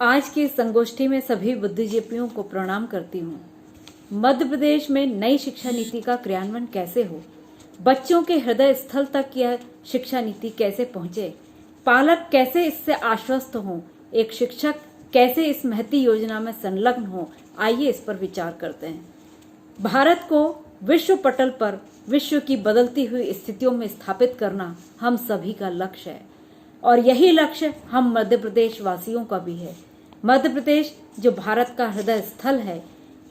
आज की इस संगोष्ठी में सभी बुद्धिजीवियों को प्रणाम करती हूँ। मध्य प्रदेश में नई शिक्षा नीति का क्रियान्वयन कैसे हो, बच्चों के हृदय स्थल तक यह शिक्षा नीति कैसे पहुंचे, पालक कैसे इससे आश्वस्त हों, एक शिक्षक कैसे इस महती योजना में संलग्न हो, आइए इस पर विचार करते हैं। भारत को विश्व पटल पर विश्व की बदलती हुई स्थितियों में स्थापित करना हम सभी का लक्ष्य है और यही लक्ष्य हम मध्य प्रदेश वासियों का भी है। मध्य प्रदेश जो भारत का हृदय स्थल है,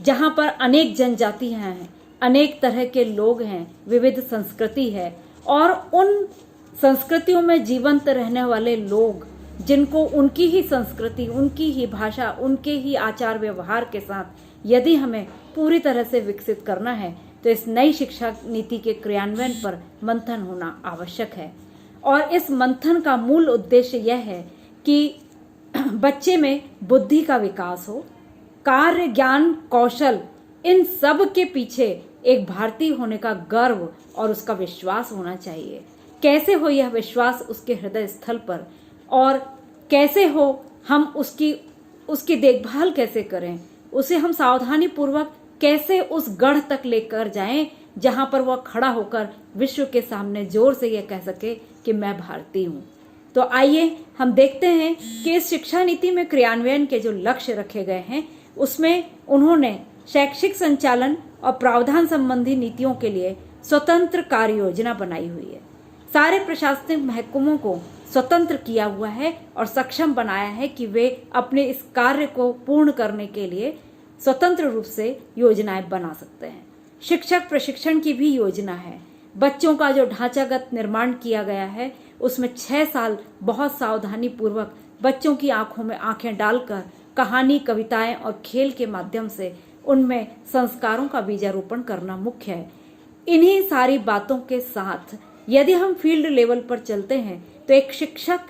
जहाँ पर अनेक जनजातियां हैं, अनेक तरह के लोग हैं, विविध संस्कृति है और उन संस्कृतियों में जीवंत रहने वाले लोग जिनको उनकी ही संस्कृति, उनकी ही भाषा, उनके ही आचार व्यवहार के साथ यदि हमें पूरी तरह से विकसित करना है तो इस नई शिक्षा नीति के क्रियान्वयन पर मंथन होना आवश्यक है। और इस मंथन का मूल उद्देश्य यह है कि बच्चे में बुद्धि का विकास हो, कार्य, ज्ञान, कौशल, इन सब के पीछे एक भारतीय होने का गर्व और उसका विश्वास होना चाहिए। कैसे हो यह विश्वास उसके हृदय स्थल पर और कैसे हो हम उसकी देखभाल कैसे करें, उसे हम सावधानी पूर्वक कैसे उस गढ़ तक लेकर जाएं जहां पर वह खड़ा होकर विश्व के सामने जोर से यह कह सके कि मैं भारतीय हूं। तो आइए हम देखते हैं कि इस शिक्षा नीति में क्रियान्वयन के जो लक्ष्य रखे गए हैं उसमें उन्होंने शैक्षिक संचालन और प्रावधान संबंधी नीतियों के लिए स्वतंत्र कार्य योजना बनाई हुई है। सारे प्रशासनिक महकमों को स्वतंत्र किया हुआ है और सक्षम बनाया है कि वे अपने इस कार्य को पूर्ण करने के लिए स्वतंत्र रूप से योजनाएं बना सकते हैं। शिक्षक प्रशिक्षण की भी योजना है। बच्चों का जो ढांचागत निर्माण किया गया है उसमें 6 साल बहुत सावधानी पूर्वक बच्चों की आंखों में आंखें डालकर कहानी, कविताएं और खेल के माध्यम से उनमें संस्कारों का बीजारोपण करना मुख्य है। इन्हीं सारी बातों के साथ यदि हम फील्ड लेवल पर चलते हैं तो एक शिक्षक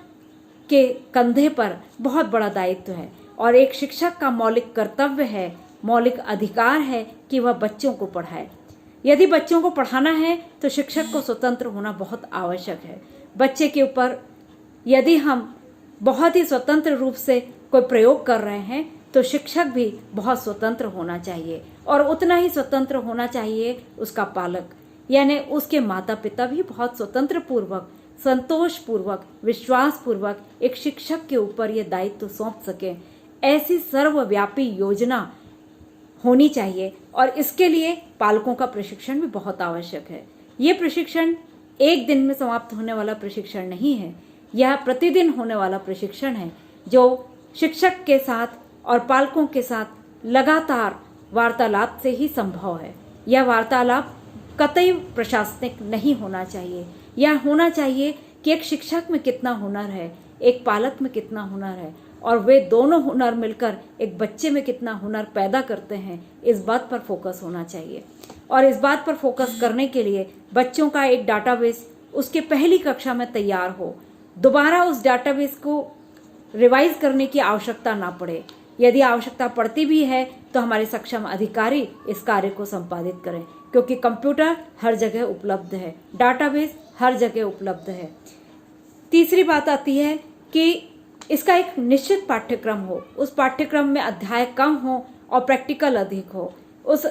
के कंधे पर बहुत बड़ा दायित्व है और एक शिक्षक का मौलिक कर्तव्य है, मौलिक अधिकार है कि वह बच्चों को पढ़ाए। यदि बच्चों को पढ़ाना है तो शिक्षक को स्वतंत्र होना बहुत आवश्यक है। बच्चे के ऊपर यदि हम बहुत ही स्वतंत्र रूप से कोई प्रयोग कर रहे हैं तो शिक्षक भी बहुत स्वतंत्र होना चाहिए और उतना ही स्वतंत्र होना चाहिए उसका पालक, यानी उसके माता पिता भी बहुत स्वतंत्र पूर्वक, संतोष पूर्वक, विश्वास पूर्वक एक शिक्षक के ऊपर यह दायित्व सौंप सके। ऐसी सर्वव्यापी योजना होनी चाहिए और इसके लिए पालकों का प्रशिक्षण भी बहुत आवश्यक है। ये प्रशिक्षण एक दिन में समाप्त होने वाला प्रशिक्षण नहीं है, यह प्रतिदिन होने वाला प्रशिक्षण है जो शिक्षक के साथ और पालकों के साथ लगातार वार्तालाप से ही संभव है। यह वार्तालाप कतई प्रशासनिक नहीं होना चाहिए। यह होना चाहिए कि एक शिक्षक में कितना हुनर है, एक पालक में कितना हुनर है और वे दोनों हुनर मिलकर एक बच्चे में कितना हुनर पैदा करते हैं, इस बात पर फोकस होना चाहिए। और इस बात पर फोकस करने के लिए बच्चों का एक डाटाबेस उसके पहली कक्षा में तैयार हो, दोबारा उस डाटाबेस को रिवाइज करने की आवश्यकता ना पड़े। यदि आवश्यकता पड़ती भी है तो हमारे सक्षम अधिकारी इस कार्य को संपादित करें, क्योंकि कंप्यूटर हर जगह उपलब्ध है, डाटाबेस हर जगह उपलब्ध है। तीसरी बात आती है कि इसका एक निश्चित पाठ्यक्रम हो, उस पाठ्यक्रम में अध्याय कम हो और प्रैक्टिकल अधिक हो। उस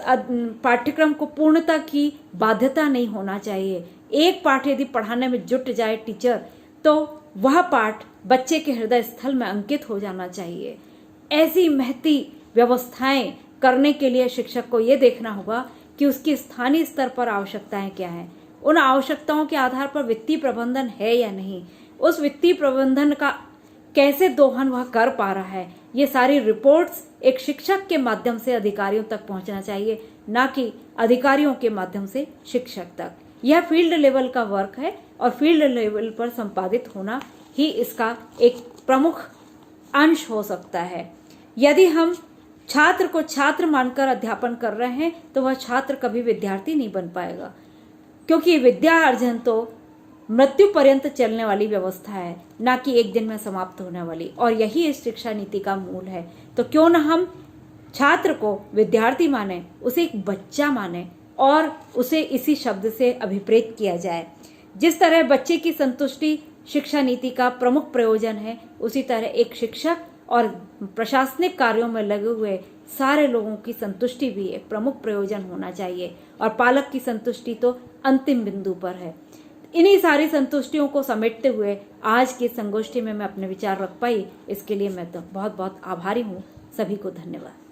पाठ्यक्रम को पूर्णता की बाध्यता नहीं होना चाहिए। एक पाठ यदि पढ़ाने में जुट जाए टीचर तो वह पाठ बच्चे के हृदय स्थल में अंकित हो जाना चाहिए। ऐसी महती व्यवस्थाएं करने के लिए शिक्षक को यह देखना होगा कि उसकी स्थानीय स्तर पर आवश्यकताएं क्या हैं, उन आवश्यकताओं के आधार पर वित्तीय प्रबंधन है या नहीं, उस वित्तीय प्रबंधन का कैसे दोहन वह कर पा रहा है। ये सारी रिपोर्ट्स एक शिक्षक के माध्यम से अधिकारियों तक पहुंचना चाहिए, ना कि अधिकारियों के माध्यम से शिक्षक तक। यह फील्ड लेवल का वर्क है और फील्ड लेवल पर संपादित होना ही इसका एक प्रमुख अंश हो सकता है। यदि हम छात्र को छात्र मानकर अध्यापन कर रहे हैं तो वह छात्र कभी विद्यार्थी नहीं बन पाएगा, क्योंकि विद्या अर्जन तो मृत्यु पर्यंत चलने वाली व्यवस्था है, ना कि एक दिन में समाप्त होने वाली, और यही इस शिक्षा नीति का मूल है। तो क्यों ना हम छात्र को विद्यार्थी माने, उसे एक बच्चा माने और उसे इसी शब्द से अभिप्रेत किया जाए। जिस तरह बच्चे की संतुष्टि शिक्षा नीति का प्रमुख प्रयोजन है, उसी तरह एक शिक्षक और प्रशासनिक कार्यों में लगे हुए सारे लोगों की संतुष्टि भी एक प्रमुख प्रयोजन होना चाहिए और पालक की संतुष्टि तो अंतिम बिंदु पर है। इन्हीं सारी संतुष्टियों को समेटते हुए आज की संगोष्ठी में मैं अपने विचार रख पाई, इसके लिए मैं तो बहुत बहुत आभारी हूँ। सभी को धन्यवाद।